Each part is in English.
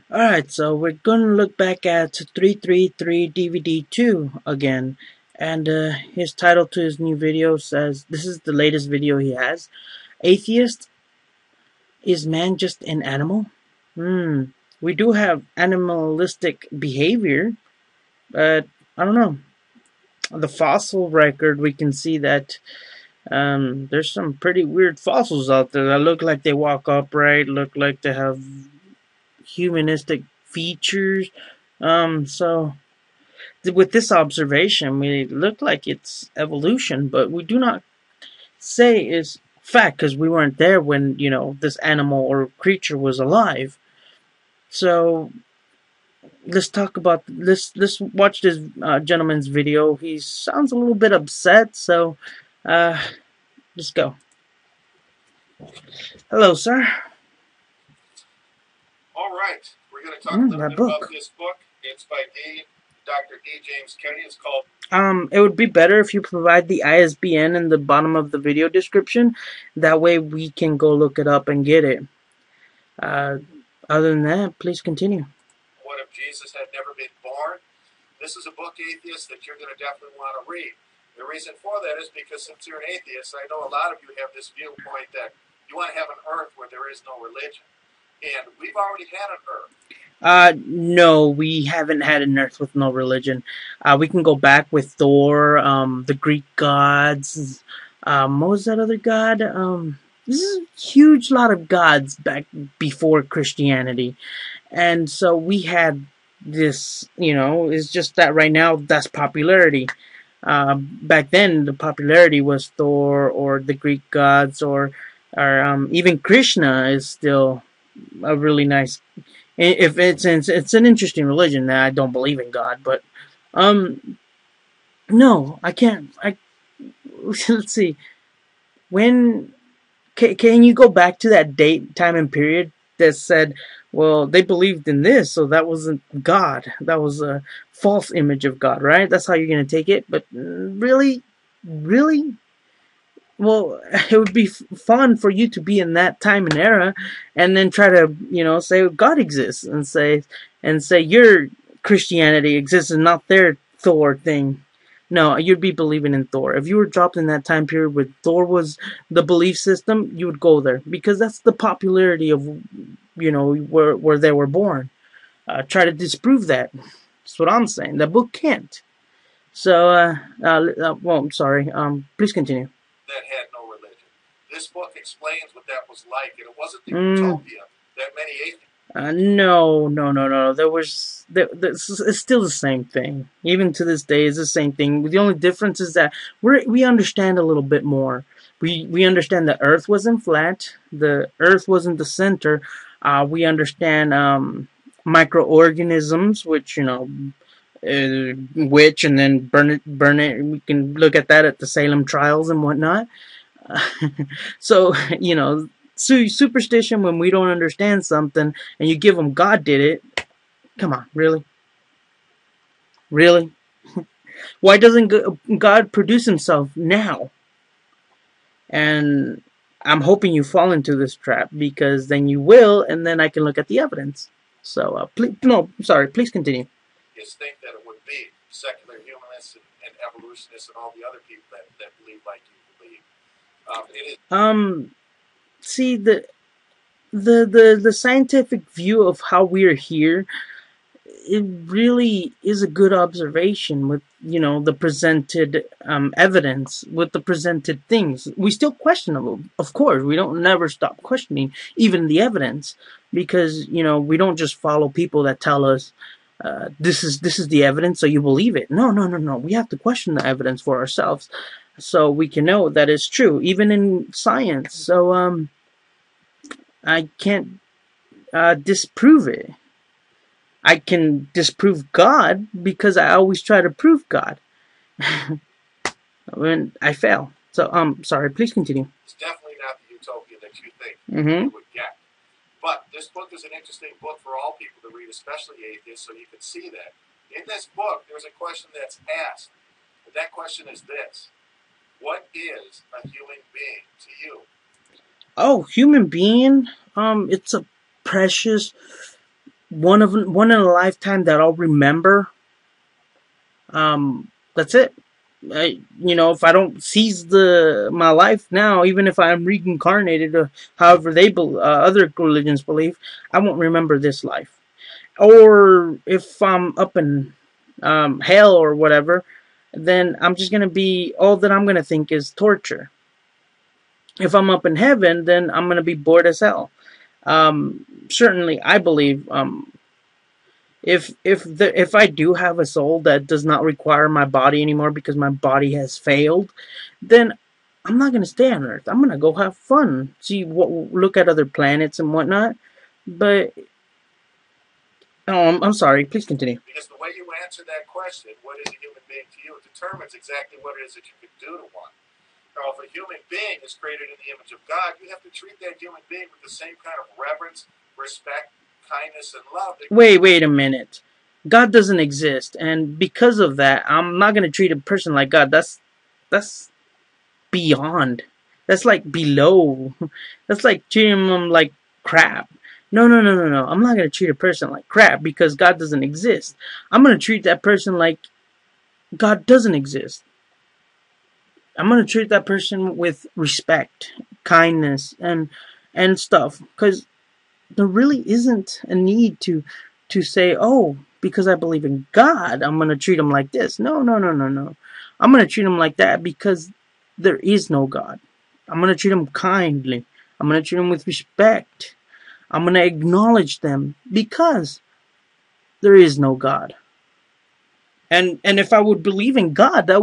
Alright, so we're gonna look back at 333 DVD 2 again. And his title to his new video says, this is the latest video he has. Atheist, is man just an animal? We do have animalistic behavior, but I don't know. The fossil record, we can see that there's some pretty weird fossils out there that look like they walk upright, look like they have humanistic features. So with this observation, we look like it's evolution, but we do not say it's fact because we weren't there when this animal or creature was alive. So let's talk about let's watch this gentleman's video. He sounds a little bit upset, so let's go. Hello, sir. All right, we're going to talk a little bit book. about this book. It's by Dr. D. James Kennedy. It's called... It would be better if you provide the ISBN in the bottom of the video description. That way we can go look it up and get it. Other than that, please continue. What if Jesus had never been born? This is a book, Atheist, that you're going to definitely want to read. The reason for that is because since you're an atheist, I know a lot of you have this viewpoint that you want to have an earth where there is no religion. And we've already had an earth. No, we haven't had an earth with no religion. We can go back with Thor, the Greek gods. What was that other god? This is a huge lot of gods back before Christianity. And so we had this, it's just that right now that's popularity. Back then the popularity was Thor or the Greek gods or even Krishna is still a really nice. If it's an interesting religion. I don't believe in God, but no, I can't. Let's see. When can you go back to that date, time, and period that said, well, they believed in this, so that wasn't God. That was a false image of God, right? That's how you're gonna take it. But really. Well, it would be fun for you to be in that time and era, and then try to, say God exists, and say your Christianity exists and not their Thor thing. No, you'd be believing in Thor. If you were dropped in that time period where Thor was the belief system, you would go there because that's the popularity of, where they were born. Try to disprove that. That's what I'm saying. The book can't. So, well, I'm sorry. Please continue. That had no religion. This book explains what that was like, and it wasn't the utopia that many atheists. No. It's still the same thing. Even to this day, it's the same thing. The only difference is that we understand a little bit more. We understand the Earth wasn't flat. The Earth wasn't the center. We understand microorganisms, which witch and then burn it. We can look at that at the Salem trials and whatnot. So superstition when we don't understand something and you give them God did it. Come on, really? Why doesn't God produce himself now? And I'm hoping you fall into this trap, because then you will, and then I can look at the evidence. So please continue. Think that it would be secular humanists and evolutionists and all the other people that believe like you believe. See, the scientific view of how we're here, it really is a good observation with the presented evidence, with the presented things. We still question them, of course. We don't never stop questioning even the evidence, because we don't just follow people that tell us this is the evidence, so you believe it. No. We have to question the evidence for ourselves, so we can know that it's true, even in science. So I can't disprove it. I can disprove God because I always try to prove God. When I fail. So sorry. Please continue. It's definitely not the utopia that you think you would get. But this book is an interesting book for all people to read, especially atheists, so you can see that. In this book, there's a question that's asked. And that question is this: what is a human being to you? Oh, human being? It's a precious, one in a lifetime that I'll remember. That's it. If I don't seize my life now, even if I'm reincarnated, or however other religions believe, I won't remember this life. Or if I'm up in hell or whatever, then I'm just gonna be all that I'm gonna think is torture. If I'm up in heaven, then I'm gonna be bored as hell. Certainly, I believe if I do have a soul that does not require my body anymore because my body has failed, then I'm not gonna stay on Earth. I'm gonna go have fun, look at other planets and whatnot. But I'm sorry. Please continue. Because the way you answer that question, what is a human being to you, determines exactly what it is that you can do to one. Now, if a human being is created in the image of God, you have to treat that human being with the same kind of reverence, respect, kindness, and love. Wait a minute. God doesn't exist, and because of that, I'm not gonna treat a person like God. That's beyond. That's like below. That's like treating them like crap. No. I'm not gonna treat a person like crap because God doesn't exist. I'm gonna treat that person like God doesn't exist. I'm gonna treat that person with respect, kindness, and stuff. Because there really isn't a need to say, oh, because I believe in God, I'm gonna treat him like this. No. I'm gonna treat him like that because there is no God. I'm gonna treat him kindly. I'm gonna treat him with respect. I'm gonna acknowledge them because there is no God. And if I would believe in God, that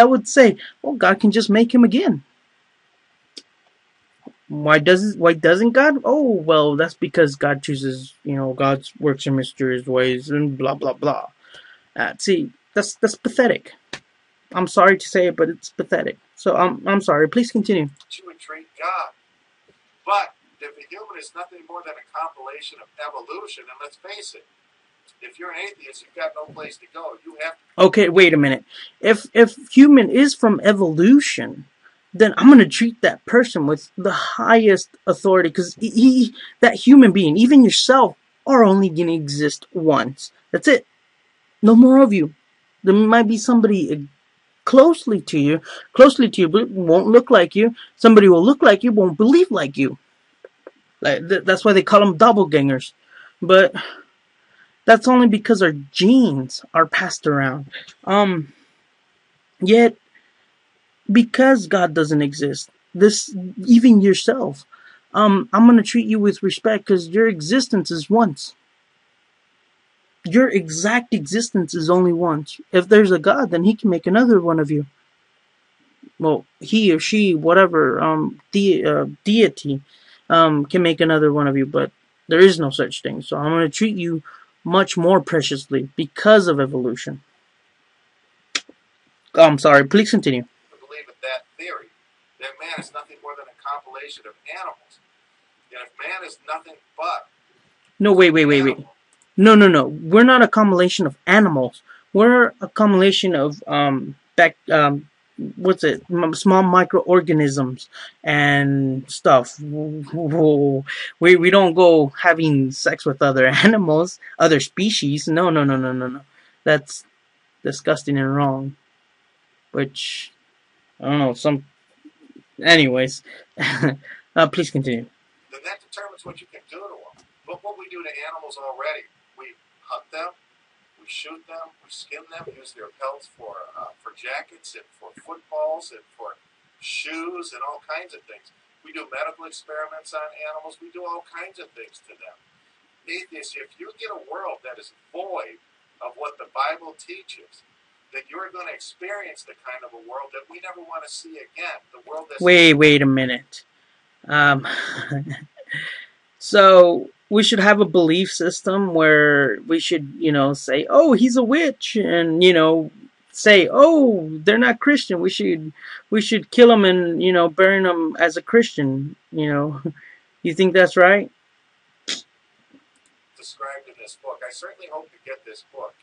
would say, well, God can just make him again. Why doesn't God? Oh, well, that's because God chooses, God works in mysterious ways and blah blah blah. See, that's pathetic. I'm sorry to say it, but it's pathetic. So I'm sorry. Please continue. You would treat God, but if a human is nothing more than a compilation of evolution, and let's face it, if you're an atheist, you've got no place to go. You have to. Okay, wait a minute. If human is from evolution, then I'm gonna treat that person with the highest authority because that human being, even yourself, are only gonna exist once. That's it. No more of you. There might be somebody closely to you, but won't look like you. Somebody will look like you, won't believe like you. That's why they call them doppelgangers. But that's only because our genes are passed around. Yet, because God doesn't exist, even yourself, I'm gonna treat you with respect because your existence is once. Your exact existence is only once. If there's a God, then he can make another one of you. Well, he or she, whatever, deity, can make another one of you, but there is no such thing. So I'm going to treat you much more preciously because of evolution. I'm sorry, please continue. To believe in that theory, that man is nothing more than a compilation of animals. And if man is nothing but... No, wait. No. We're not a combination of animals. We're a combination of small microorganisms and stuff. We don't go having sex with other animals, other species. No. That's disgusting and wrong. Which, I don't know, anyways. Please continue. Then that determines what you can do to them. Look what we do to animals already. We hunt them, we shoot them, we skin them, use their pelts for jackets and for footballs and for shoes and all kinds of things. We do medical experiments on animals. We do all kinds of things to them. Atheists, if you get a world that is void of what the Bible teaches, then you're going to experience the kind of a world that we never want to see again. The world that's... Wait a minute. So we should have a belief system where we should, say, oh, he's a witch, and say, oh, they're not Christian. We should kill them and bury them as a Christian. You think that's right? Described in this book. I certainly hope you get this book.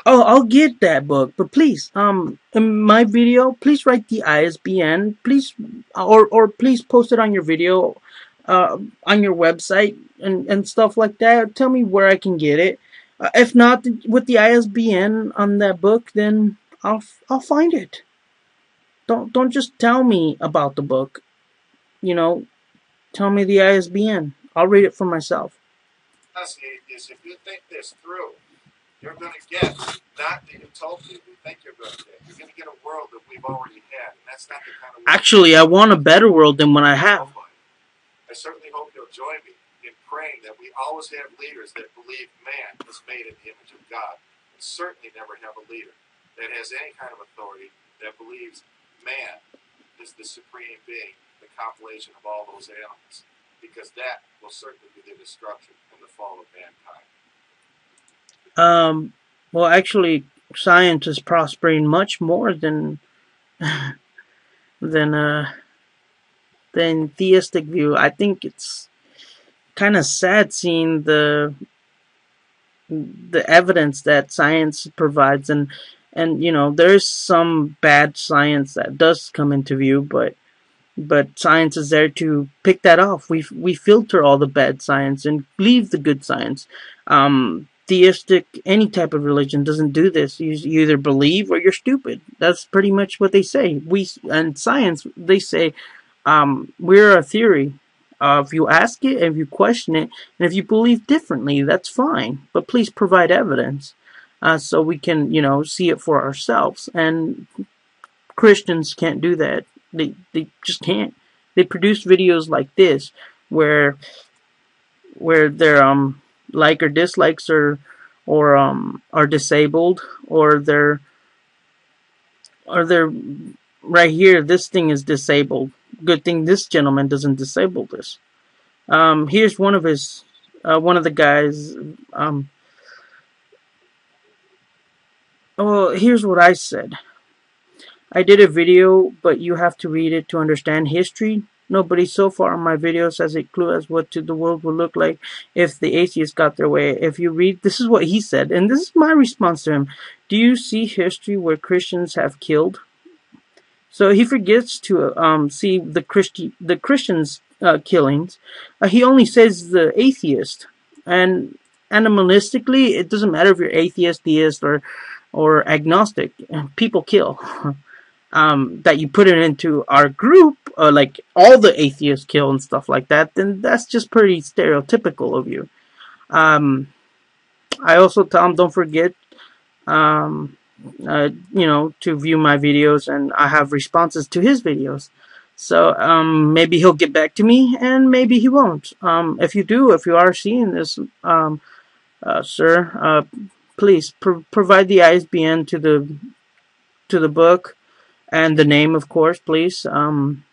I'll get that book, but please, in my video, please write the ISBN, please, or please post it on your video, on your website and stuff like that. Tell me where I can get it. If not with the ISBN on that book, then I'll find it. Don't just tell me about the book. You know, tell me the ISBN. I'll read it for myself. Is if you think this through, you're going to get not the utopia you think you're going to get. You're going to get a world that we've already had, and that's not the kind of world. Actually, I want a better world than what I have. I certainly hope you'll join me in praying that we always have leaders that believe man is made in the image of God, and certainly never have a leader that has any kind of authority that believes man is the supreme being, the compilation of all those animals, because that will certainly be the destruction and the fall of mankind. Well, actually, science is prospering much more than than theistic view. I think it's kind of sad seeing the evidence that science provides, and you know, there's some bad science that does come into view, but science is there to pick that off. We filter all the bad science and leave the good science. Theistic, any type of religion doesn't do this. You either believe or you're stupid. That's pretty much what they say. And science, they say, we're a theory. If you ask it, if you question it, and if you believe differently, that's fine. But please provide evidence, so we can, you know, see it for ourselves. And Christians can't do that. They just can't. They produce videos like this where their like or dislikes are disabled, or they're right here. This thing is disabled. Good thing this gentleman doesn't disable this. Here's one of the guys. Well, here's what I said. I did a video, but you have to read it to understand history. Nobody so far on my videos has a clue as what the world would look like if the atheists got their way. If you read, this is what he said, and this is my response to him. Do you see history where Christians have killed? So he forgets to see the Christians' killings. He only says the atheist, and animalistically, it doesn't matter if you're atheist, theist, or agnostic. People kill. That you put it into our group, like all the atheists kill and stuff like that, then that's just pretty stereotypical of you. I also tell him, don't forget, you know, to view my videos, and I have responses to his videos. So maybe he'll get back to me, and maybe he won't. If you are seeing this, sir, please provide the ISBN to the book. And the name, of course, please. And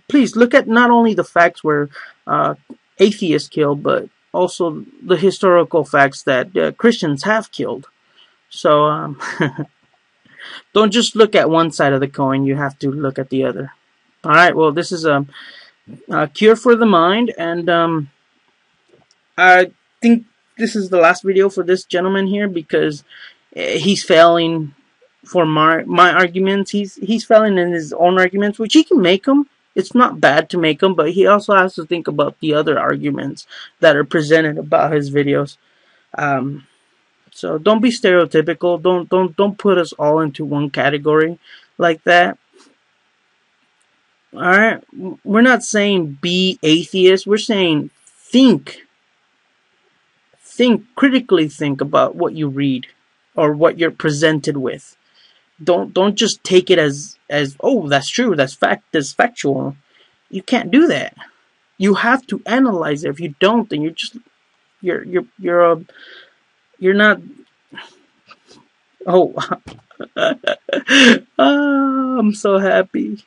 please look at not only the facts where atheists killed, but also the historical facts that Christians have killed. So don't just look at one side of the coin. You have to look at the other. All right. Well, this is a cure for the mind, and I think this is the last video for this gentleman here, because he's failing for my arguments. He's failing in his own arguments, which he can make them. It's not bad to make them, but he also has to think about the other arguments that are presented about his videos. So don't be stereotypical. Don't put us all into one category like that. All right, we're not saying be atheist. We're saying think critically. Think about what you read or what you're presented with. Don't just take it as oh, that's true, that's factual. You can't do that. You have to analyze it. If you don't, then you're not. Oh, I'm so happy.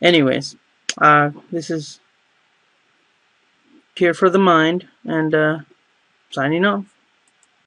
Anyways, this is Cure for the Mind, and signing off.